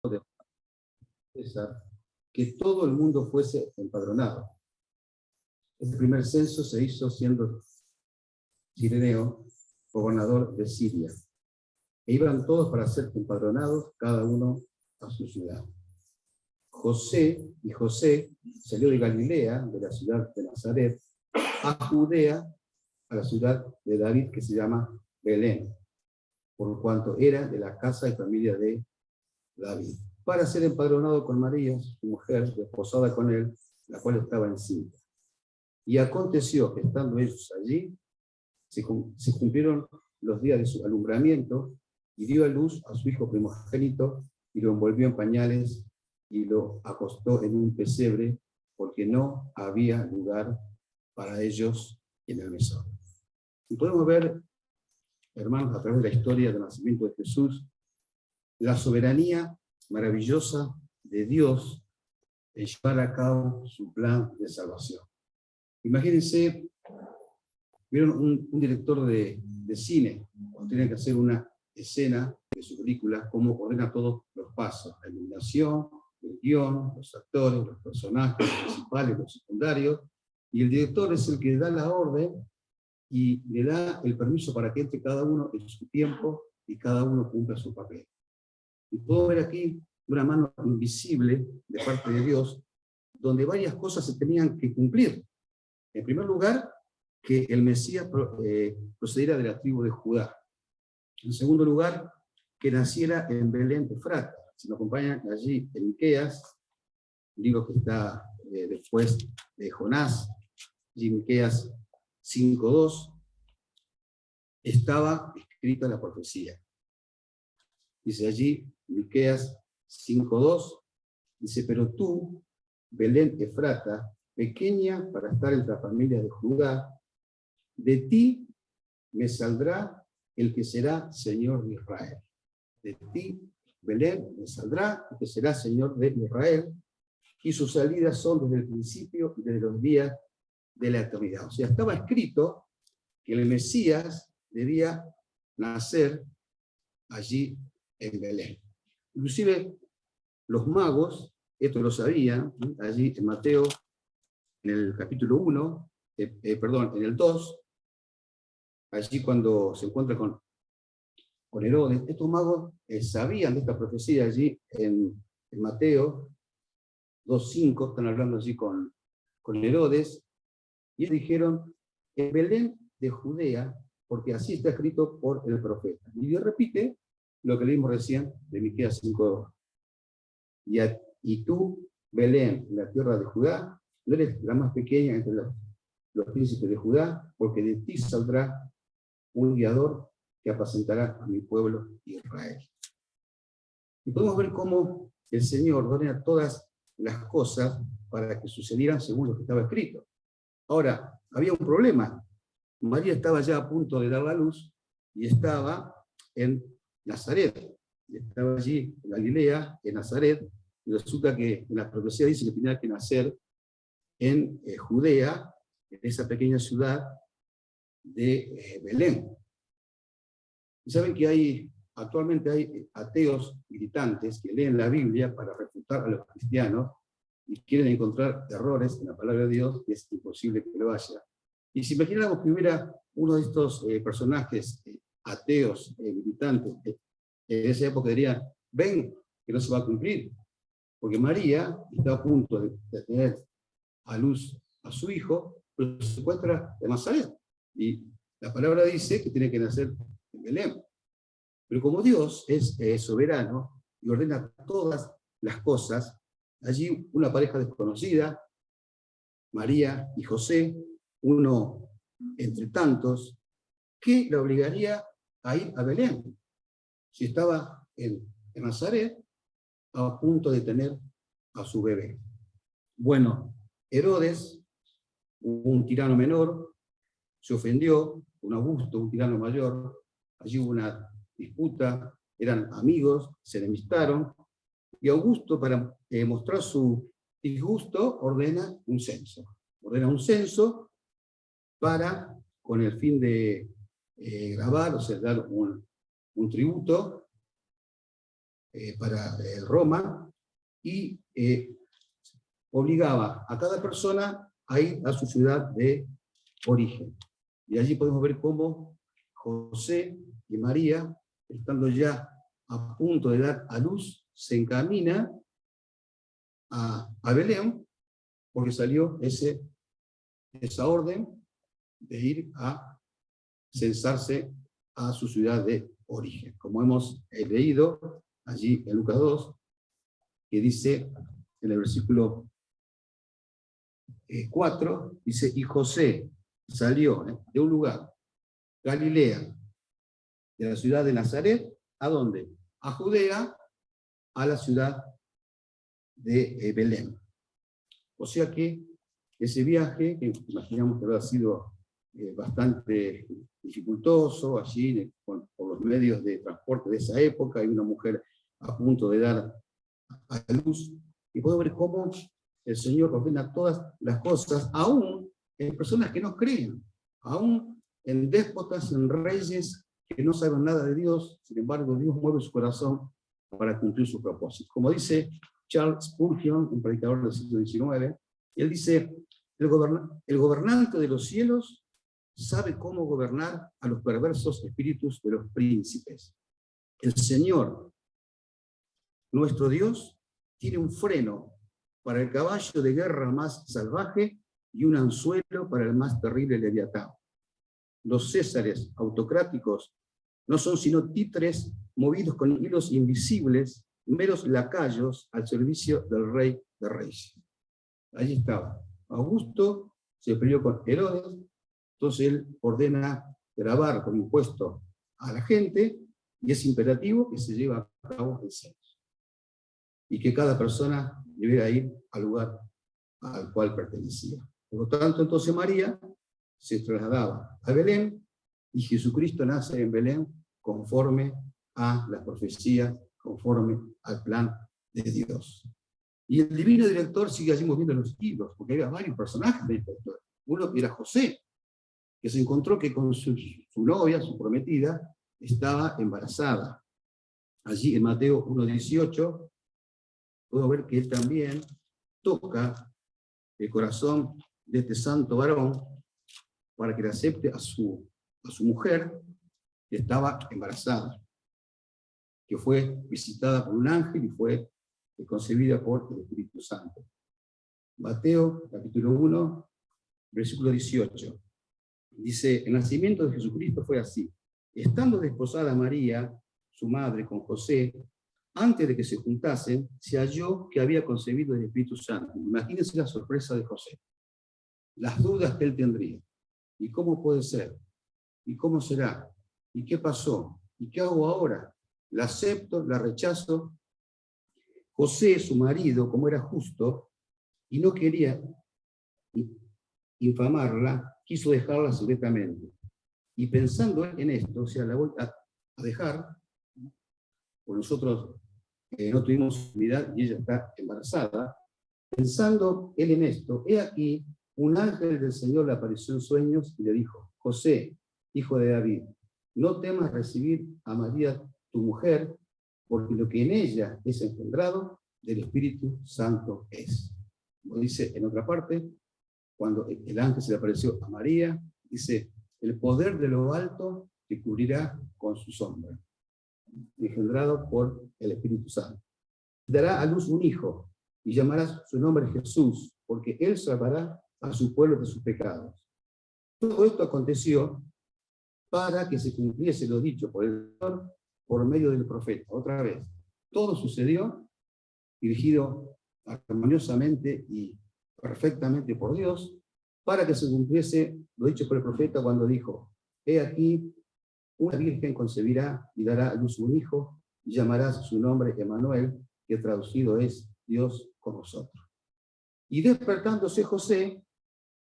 de César que todo el mundo fuese empadronado. El primer censo se hizo siendo Cireneo gobernador de Siria. E iban todos para ser empadronados, cada uno a su ciudad. José salió de Galilea, de la ciudad de Nazaret, a Judea, a la ciudad de David, que se llama Belén, por cuanto era de la casa y familia de David, para ser empadronado con María, su mujer, desposada con él, la cual estaba encinta. Y aconteció que estando ellos allí, se cumplieron los días de su alumbramiento, y dio a luz a su hijo primogénito, y lo envolvió en pañales, y lo acostó en un pesebre, porque no había lugar para ellos en el mesón. Y podemos ver, hermanos, a través de la historia del nacimiento de Jesús, la soberanía maravillosa de Dios en llevar a cabo su plan de salvación. Imagínense, vieron un director de cine, cuando tiene que hacer una escena de su película, cómo ordena todos los pasos, la iluminación, el guión, los actores, los personajes los principales, los secundarios, y el director es el que da la orden y le da el permiso para que entre cada uno en su tiempo y cada uno cumpla su papel. Y puedo ver aquí una mano invisible de parte de Dios, donde varias cosas se tenían que cumplir. En primer lugar, que el Mesías procediera de la tribu de Judá. En segundo lugar, que naciera en Belén Efrata. Si me acompañan allí en Miqueas, libro que está después de Jonás, y Miqueas 5:2, estaba escrita la profecía. Dice allí, Miqueas 5:2, dice, pero tú, Belén Efrata, pequeña para estar entre las familias de Judá, de ti me saldrá el que será Señor de Israel. De ti, Belén, me saldrá el que será Señor de Israel, y sus salidas son desde el principio y desde los días de la eternidad. O sea, estaba escrito que el Mesías debía nacer allí en Belén. Inclusive los magos, esto lo sabían, allí en Mateo, en el capítulo 1, en el 2, allí cuando se encuentra con Herodes, estos magos sabían de esta profecía allí en Mateo 2:5, están hablando allí con Herodes, y ellos dijeron, en Belén de Judea, porque así está escrito por el profeta. Y Dios repite lo que leímos recién de Miqueas 5:2. Y tú, Belén, la tierra de Judá, no eres la más pequeña entre los príncipes de Judá, porque de ti saldrá un guiador que apacentará a mi pueblo Israel. Y podemos ver cómo el Señor ordena todas las cosas para que sucedieran según lo que estaba escrito. Ahora, había un problema. María estaba ya a punto de dar la luz y estaba en Nazaret. Estaba allí en Galilea, en Nazaret, y resulta que en la profecía dice que tenía que nacer en Judea, en esa pequeña ciudad de Belén. Y saben que actualmente hay ateos militantes que leen la Biblia para refutar a los cristianos y quieren encontrar errores en la palabra de Dios, que es imposible que lo haya. Y si imagináramos que hubiera uno de estos personajes ateos, militantes, en esa época dirían, ven, que no se va a cumplir, porque María está a punto de tener a luz a su hijo, pero se encuentra en Nazaret. Y la palabra dice que tiene que nacer en Belén. Pero como Dios es soberano y ordena todas las cosas, allí una pareja desconocida, María y José, uno entre tantos, que la obligaría a ir a Belén. Si estaba en Nazaret, a punto de tener a su bebé. Bueno, Herodes, un tirano menor, se ofendió con Augusto, un tirano mayor. Allí hubo una disputa, eran amigos, se enemistaron, y Augusto, para mostrar su disgusto, ordena un censo. Ordena un censo con el fin de grabar, o sea, dar un tributo para Roma, y obligaba a cada persona a ir a su ciudad de origen. Y allí podemos ver cómo José y María, estando ya a punto de dar a luz, se encamina a Belén, porque salió esa orden de ir a censarse a su ciudad de origen. Como hemos leído allí en Lucas 2, que dice en el versículo 4, dice, y José salió de un lugar, Galilea, de la ciudad de Nazaret, ¿a dónde? A Judea, a la ciudad de Belén. O sea que ese viaje, que imaginamos que habrá sido bastante dificultoso, allí por los medios de transporte de esa época, hay una mujer a punto de dar a luz, y puedo ver cómo el Señor ordena todas las cosas, aún en personas que no creen, aún en déspotas, en reyes que no saben nada de Dios. Sin embargo, Dios mueve su corazón para cumplir su propósito. Como dice Charles Spurgeon, un predicador del siglo XIX, él dice, el gobernante de los cielos sabe cómo gobernar a los perversos espíritus de los príncipes. El Señor, nuestro Dios, tiene un freno para el caballo de guerra más salvaje y un anzuelo para el más terrible leviatán. Los césares autocráticos no son sino títeres movidos con hilos invisibles, meros lacayos al servicio del Rey de Reyes. Allí estaba. Augusto se peleó con Herodes, entonces él ordena grabar como impuesto a la gente, y es imperativo que se lleve a cabo el censo, y que cada persona debiera ir al lugar al cual pertenecía. Por lo tanto, entonces María se trasladaba a Belén, y Jesucristo nace en Belén conforme a las profecías, conforme al plan de Dios. Y el divino director sigue allí moviendo los hilos, porque había varios personajes de esta historia. Uno era José, que se encontró que con su novia, su prometida, estaba embarazada. Allí en Mateo 1:18, puedo ver que él también toca el corazón de este santo varón para que le acepte a su mujer, que estaba embarazada, que fue visitada por un ángel y fue concebida por el Espíritu Santo. Mateo, capítulo 1, versículo 18. Dice, el nacimiento de Jesucristo fue así. Estando desposada María, su madre, con José, antes de que se juntasen, se halló que había concebido el Espíritu Santo. Imagínense la sorpresa de José, las dudas que él tendría. ¿Y cómo puede ser? ¿Y cómo será? ¿Y qué pasó? ¿Y qué hago ahora? ¿La acepto? ¿La rechazo? José, su marido, como era justo y no quería infamarla, quiso dejarla secretamente. Y pensando en esto, o sea, la voy a dejar, pues nosotros no tuvimos unidad y ella está embarazada. Pensando él en esto, he aquí, un ángel del Señor le apareció en sueños y le dijo, José, hijo de David, no temas recibir a María, tu mujer, porque lo que en ella es engendrado del Espíritu Santo es. Como dice en otra parte, cuando el ángel se le apareció a María, dice, el poder de lo alto te cubrirá con su sombra, engendrado por el Espíritu Santo. Dará a luz un hijo, y llamarás su nombre Jesús, porque él salvará a su pueblo de sus pecados. Todo esto aconteció para que se cumpliese lo dicho por el Señor por medio del profeta. Otra vez, todo sucedió dirigido armoniosamente y perfectamente por Dios, para que se cumpliese lo dicho por el profeta cuando dijo, he aquí, una virgen concebirá y dará a luz un hijo, y llamarás su nombre Emmanuel, que traducido es Dios con nosotros. Y despertándose José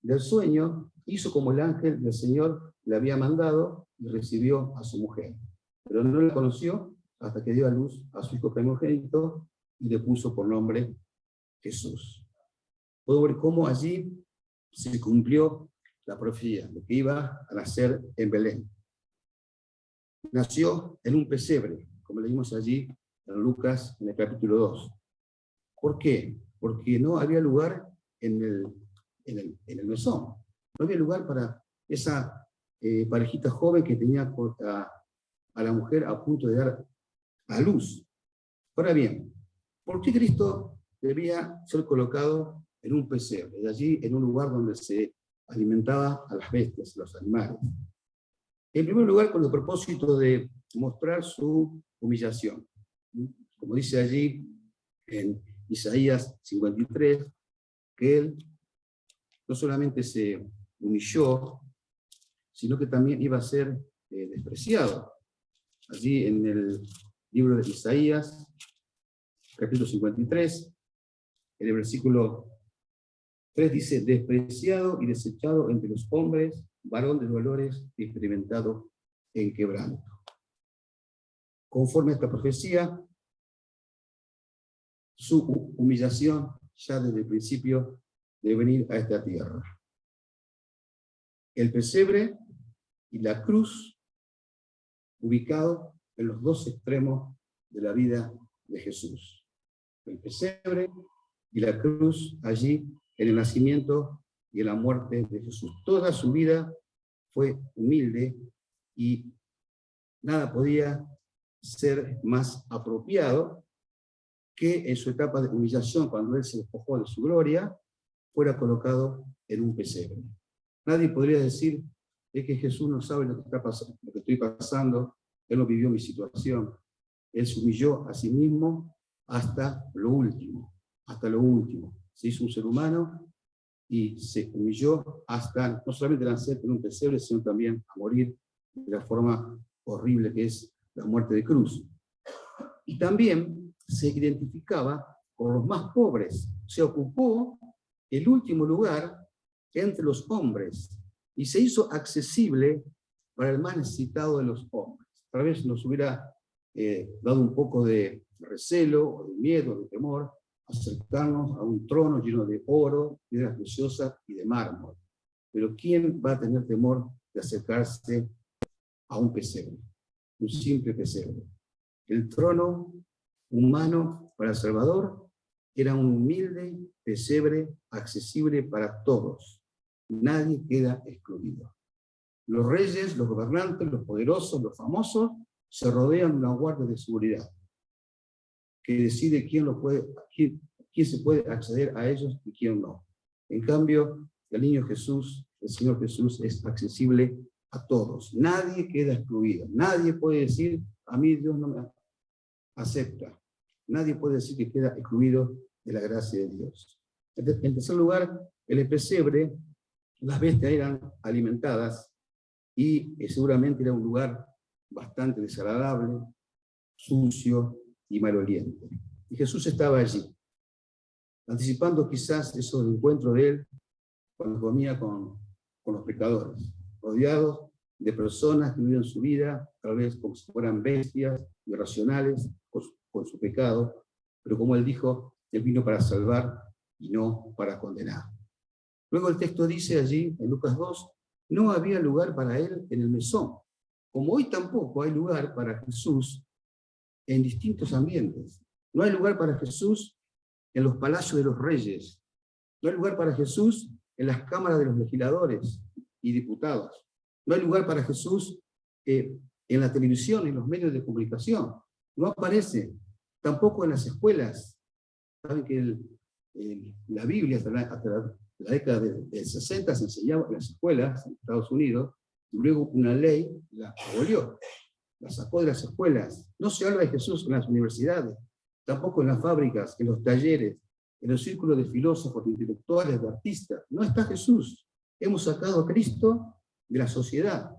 del sueño, hizo como el ángel del Señor le había mandado y recibió a su mujer. Pero no la conoció hasta que dio a luz a su hijo primogénito y le puso por nombre Jesús. Puedo ver cómo allí se cumplió la profecía, lo que iba a nacer en Belén. Nació en un pesebre, como leímos allí en Lucas, en el capítulo 2. ¿Por qué? Porque no había lugar en el mesón. No había lugar para esa parejita joven que tenía a la mujer a punto de dar a luz. Ahora bien, ¿por qué Cristo debía ser colocado en un pesebre? De allí, en un lugar donde se alimentaba a las bestias, a los animales. En primer lugar, con el propósito de mostrar su humillación. Como dice allí en Isaías 53, que él no solamente se humilló, sino que también iba a ser despreciado. Allí en el libro de Isaías, capítulo 53, en el versículo 3 dice: despreciado y desechado entre los hombres, varón de dolores, experimentado en quebranto. Conforme a esta profecía, su humillación ya desde el principio de venir a esta tierra. El pesebre y la cruz, ubicados en los dos extremos de la vida de Jesús. El pesebre y la cruz allí en el nacimiento y en la muerte de Jesús. Toda su vida fue humilde y nada podía ser más apropiado que en su etapa de humillación, cuando él se despojó de su gloria, fuera colocado en un pesebre. Nadie podría decir es que Jesús no sabe lo que está pasando, lo que estoy pasando, él no vivió mi situación. Él se humilló a sí mismo hasta lo último, Se hizo un ser humano y se humilló hasta no solamente nacer en un pesebre, sino también a morir de la forma horrible que es la muerte de cruz. Y también se identificaba con los más pobres, se ocupó el último lugar entre los hombres y se hizo accesible para el más necesitado de los hombres. Tal vez nos hubiera dado un poco de recelo, o de miedo, de temor, acercarnos a un trono lleno de oro, piedras preciosas y de mármol. Pero ¿quién va a tener temor de acercarse a un pesebre? Un simple pesebre. El trono humano para el Salvador era un humilde pesebre accesible para todos. Nadie queda excluido. Los reyes, los gobernantes, los poderosos, los famosos, se rodean de una guardia de seguridad que decide quién se puede acceder a ellos y quién no. En cambio, el niño Jesús, el Señor Jesús, es accesible a todos. Nadie queda excluido. Nadie puede decir, a mí Dios no me acepta. Nadie puede decir que queda excluido de la gracia de Dios. En tercer lugar, en el pesebre, las bestias eran alimentadas y seguramente era un lugar bastante desagradable, sucio y maloliente. Y Jesús estaba allí, anticipando quizás esos encuentros de él cuando comía con los pecadores, rodeados de personas que vivían su vida, tal vez como si fueran bestias irracionales con su pecado, pero como él dijo, él vino para salvar y no para condenar. Luego el texto dice allí, en Lucas 2, no había lugar para él en el mesón, como hoy tampoco hay lugar para Jesús en distintos ambientes. No hay lugar para Jesús en los palacios de los reyes, no hay lugar para Jesús en las cámaras de los legisladores y diputados, no hay lugar para Jesús en la televisión, en los medios de comunicación, no aparece tampoco en las escuelas. Saben que la Biblia hasta la década del 60 se enseñaba en las escuelas en Estados Unidos, y luego una ley la abolió, la sacó de las escuelas. No se habla de Jesús en las universidades, tampoco en las fábricas, en los talleres, en los círculos de filósofos, de intelectuales, de artistas. No está Jesús. Hemos sacado a Cristo de la sociedad.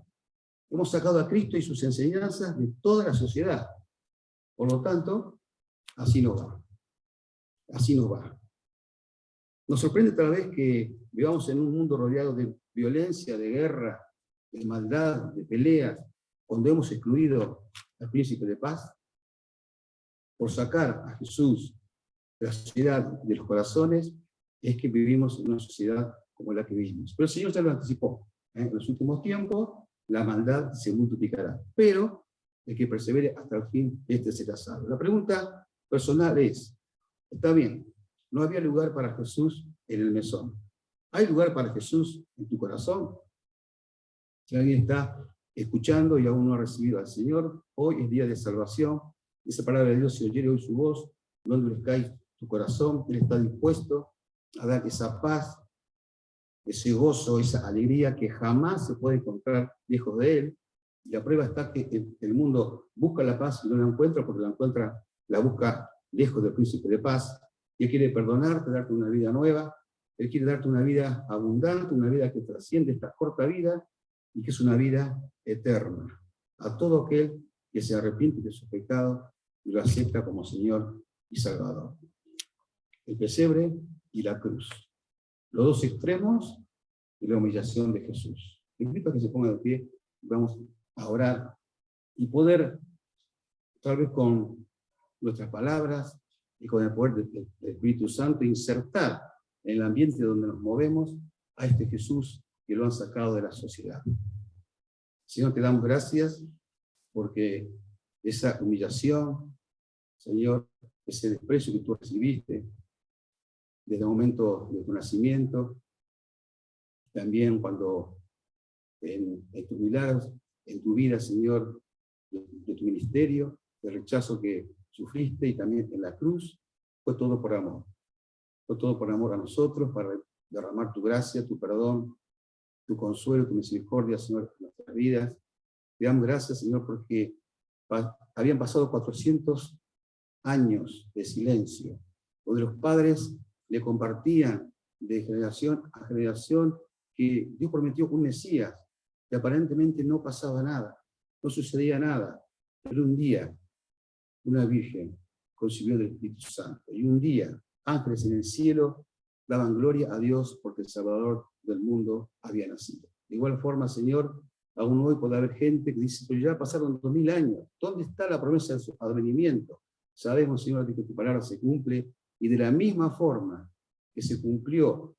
Hemos sacado a Cristo y sus enseñanzas de toda la sociedad. Por lo tanto, así no va. Así nos va. Nos sorprende tal vez que vivamos en un mundo rodeado de violencia, de guerra, de maldad, de peleas, cuando hemos excluido al príncipe de paz. Por sacar a Jesús de la sociedad, de los corazones, es que vivimos en una sociedad como la que vivimos. Pero el Señor ya lo anticipó. En los últimos tiempos, la maldad se multiplicará. Pero el que persevere hasta el fin, este será salvo. La pregunta personal es, está bien, no había lugar para Jesús en el mesón. ¿Hay lugar para Jesús en tu corazón? Si alguien está escuchando y aún no ha recibido al Señor, hoy es día de salvación. Esa palabra de Dios, si oyere hoy su voz, no endurezcáis tu corazón. Él está dispuesto a dar esa paz, ese gozo, esa alegría que jamás se puede encontrar lejos de Él. Y la prueba está que el mundo busca la paz y no la encuentra, porque la busca lejos del príncipe de paz. Y Él quiere perdonarte, darte una vida nueva. Él quiere darte una vida abundante, una vida que trasciende esta corta vida y que es una vida eterna. A todo aquel que se arrepiente de sus pecados y lo acepta como Señor y Salvador. El pesebre y la cruz. Los dos extremos de la humillación de Jesús. Te invito a que se ponga de pie y vamos a orar y poder, tal vez con nuestras palabras y con el poder del Espíritu Santo, insertar en el ambiente donde nos movemos a este Jesús que lo han sacado de la sociedad. Señor, te damos gracias porque esa humillación, Señor, ese desprecio que tú recibiste desde el momento de tu nacimiento, también cuando en tus milagros, en tu vida, Señor, de tu ministerio, el rechazo que sufriste y también en la cruz, fue todo por amor. Fue todo por amor a nosotros, para derramar tu gracia, tu perdón, tu consuelo, tu misericordia, Señor, en nuestras vidas. Te damos gracias, Señor, porque habían pasado 400 años de silencio, donde los padres le compartían de generación a generación que Dios prometió un Mesías, que aparentemente no pasaba nada, no sucedía nada, pero un día una virgen concibió del Espíritu Santo, y un día ángeles en el cielo daban gloria a Dios porque el Salvador del mundo había nacido. De igual forma, Señor, aún hoy puede haber gente que dice, pero ya pasaron 2000 años, ¿dónde está la promesa de su advenimiento? Sabemos, Señor, que tu palabra se cumple, y de la misma forma que se cumplió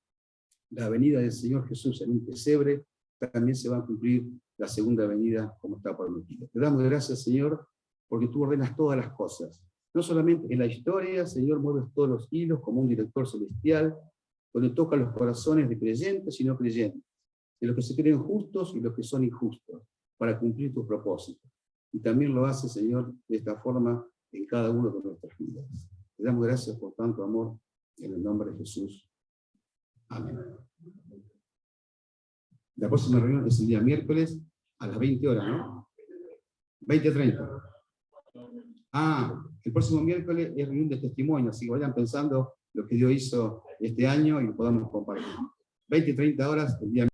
la venida del Señor Jesús en un pesebre, también se va a cumplir la segunda venida como está prometido. Te damos gracias, Señor, porque tú ordenas todas las cosas. No solamente en la historia, Señor, mueves todos los hilos como un director celestial, donde toca los corazones de creyentes y no creyentes, de los que se creen justos y los que son injustos, para cumplir tus propósitos. Y también lo hace, Señor, de esta forma en cada uno de nuestras vidas. Te damos gracias por tanto amor, en el nombre de Jesús. Amén. La próxima reunión es el día miércoles a las 20 horas, ¿no? 20:30. El próximo miércoles es reunión de testimonio, así que vayan pensando lo que Dios hizo este año y lo podamos compartir. 20:30 horas el día